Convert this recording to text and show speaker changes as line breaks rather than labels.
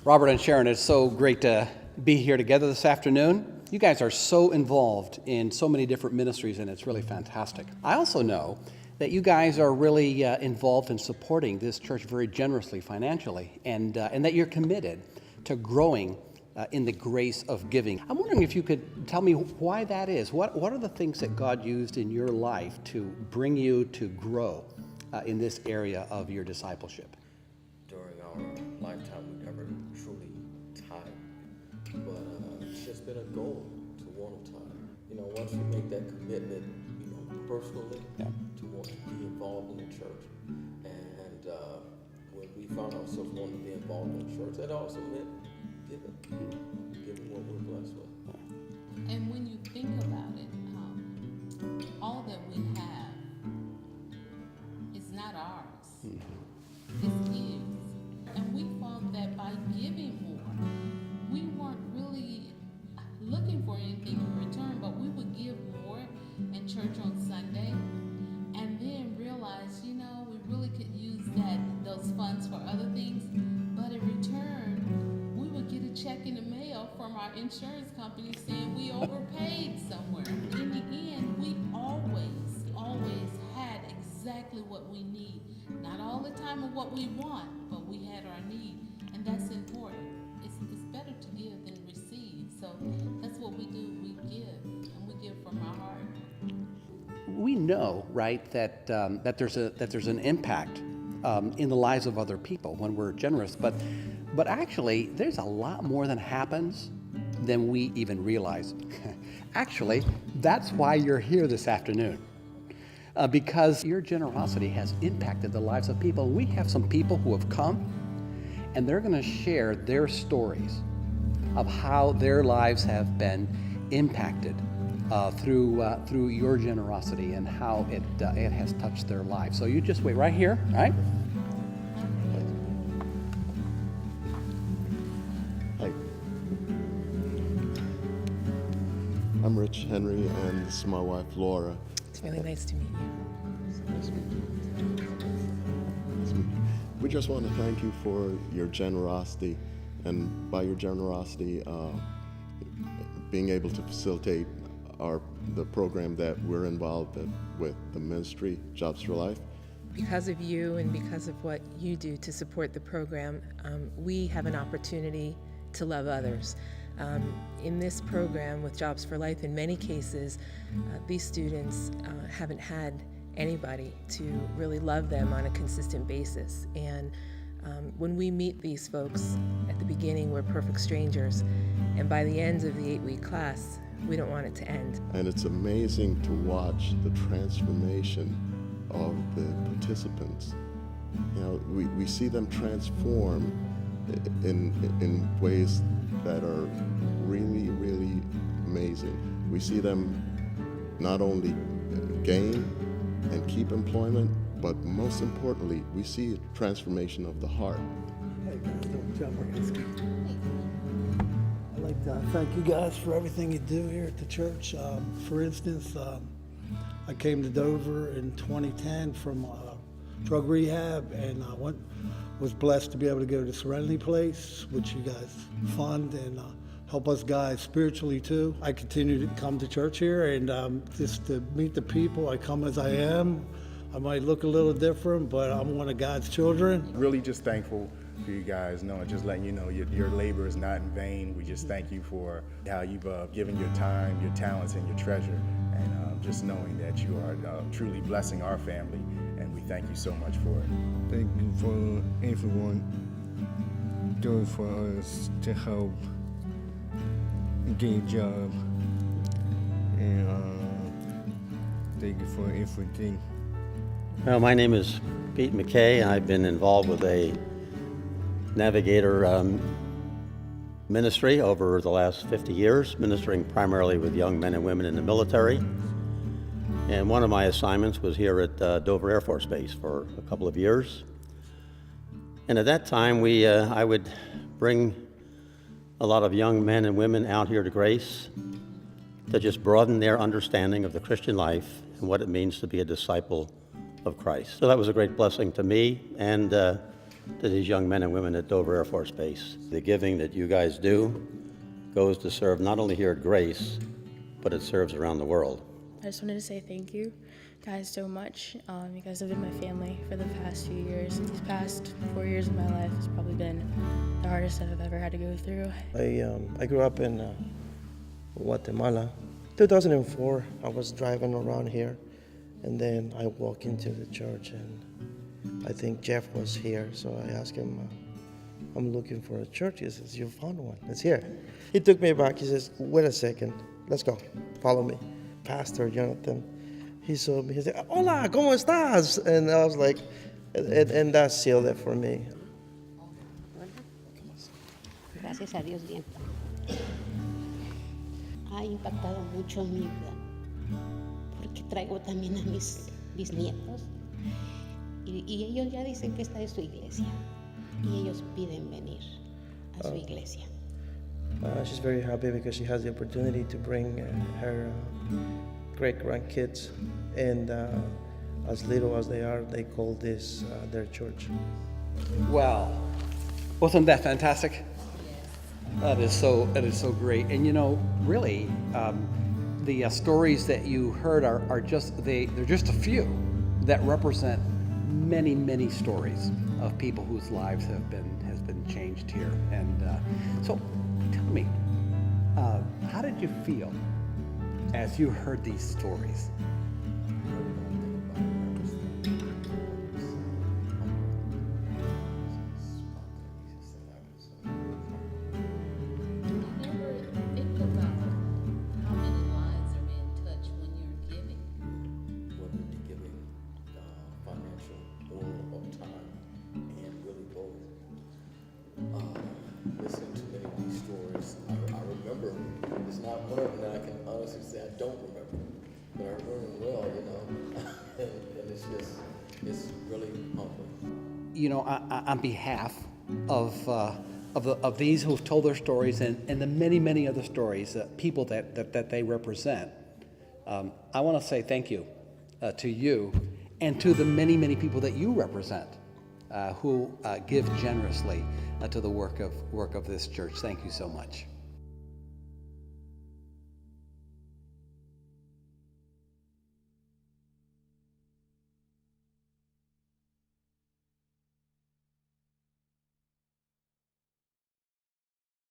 Robert and Sharon, it's so great to be here together this afternoon. You guys are so involved in so many different ministries, and it's really fantastic. I also know that you guys are really involved in supporting this church very generously financially, and that you're committed to growing in the grace of giving. I'm wondering if you could tell me why that is. What are the things that God used in your life to bring you to grow in this area of your discipleship?
During our lifetime, we never truly tithe, but it's just been a goal to want to tithe. You know, once you make that commitment, you know, personally, to want to be involved in the church, and when we found ourselves wanting to be involved in the church, that also meant giving what we're blessed with.
And when you think about it, all that we have is not ours. It's His. And we found that by giving more, we weren't really looking for anything in return, but we would give more in church on Sunday, and then realize, you know, we really could use those funds for other things, but in return, we would get a check in the mail from our insurance company saying we overpaid somewhere. In the end, we always had exactly what we need. Not all the time of what we want, but we had our need, and that's important. It's better to give than receive. So that's what we do. We give, and we give from our heart.
We know, right, that there's an impact in the lives of other people when we're generous, but actually there's a lot more that happens than we even realize. Actually, that's why you're here this afternoon. Because your generosity has impacted the lives of people. We have some people who have come, and they're going to share their stories of how their lives have been impacted through your generosity and how it has touched their lives. So you just wait right here, all right?
Hi. I'm Rich Henry, and this is my wife, Laura.
It's really nice to meet you.
Nice to meet you. Nice to meet you. We just want to thank you for your generosity, and by your generosity, being able to facilitate the program that we're involved with, the ministry, Jobs for Life.
Because of you and because of what you do to support the program, we have an opportunity to love others. In this program with Jobs for Life, in many cases, these students haven't had anybody to really love them on a consistent basis. And when we meet these folks, at the beginning we're perfect strangers, and by the end of the 8-week class, we don't want it to end.
And it's amazing to watch the transformation of the participants. You know, we see them transform in ways that are really, really amazing. We see them not only gain and keep employment, but most importantly, we see a transformation of the heart.
Hey guys, don't jump right. I'd like to thank you guys for everything you do here at the church. For instance, I came to Dover in 2010 from drug rehab, and was blessed to be able to go to the Serenity Place, which you guys fund and help us guys spiritually too. I continue to come to church here, and just to meet the people. I come as I am. I might look a little different, but I'm one of God's children.
Really just thankful for you guys, just letting you know your labor is not in vain. We just thank you for how you've given your time, your talents, and your treasure, and just knowing that you are truly blessing our family, and we thank you so much for it.
Thank you for everyone doing for us to help get a job, and thank you for everything.
Well, my name is Pete McKay. I've been involved with a Navigator ministry over the last 50 years, ministering primarily with young men and women in the military. And one of my assignments was here at Dover Air Force Base for a couple of years. And at that time, I would bring a lot of young men and women out here to Grace to just broaden their understanding of the Christian life and what it means to be a disciple of Christ. So that was a great blessing to me and to these young men and women at Dover Air Force Base. The giving that you guys do goes to serve not only here at Grace, but it serves around the world.
I just wanted to say thank you guys so much. You guys have been my family for the past few years. These past 4 years of my life has probably been the hardest I've ever had to go through.
I grew up in Guatemala. 2004, I was driving around here, and then I walked into the church, and I think Jeff was here, so I asked him, I'm looking for a church. He says, you found one, it's here. He took me back, he says, wait a second, let's go, follow me. Pastor Jonathan, he saw me, he said, hola, ¿cómo estás? And I was like, and that sealed it for me.
Gracias a Dios, bien. Ha impactado mucho en mi vida, porque traigo también a mis bisnietos, y ellos ya dicen que esta es su iglesia, y ellos piden venir a su iglesia.
She's very happy because she has the opportunity to bring her great-grandkids, and as little as they are, they call this their church.
Well, wasn't that fantastic? That is so great. And you know, really, the stories that you heard are just they're just a few that represent many stories of people whose lives has been changed here. And so, tell me, how did you feel as you heard these stories?
Listening to many of these stories, I remember. It's not one of them that I can honestly say I don't remember, but I remember them well, you know. and it's really humbling.
You know, on behalf of these who've told their stories and the many other stories, people that they represent, I want to say thank you to you and to the many people that you represent, who give generously to the work of this church. Thank you so much.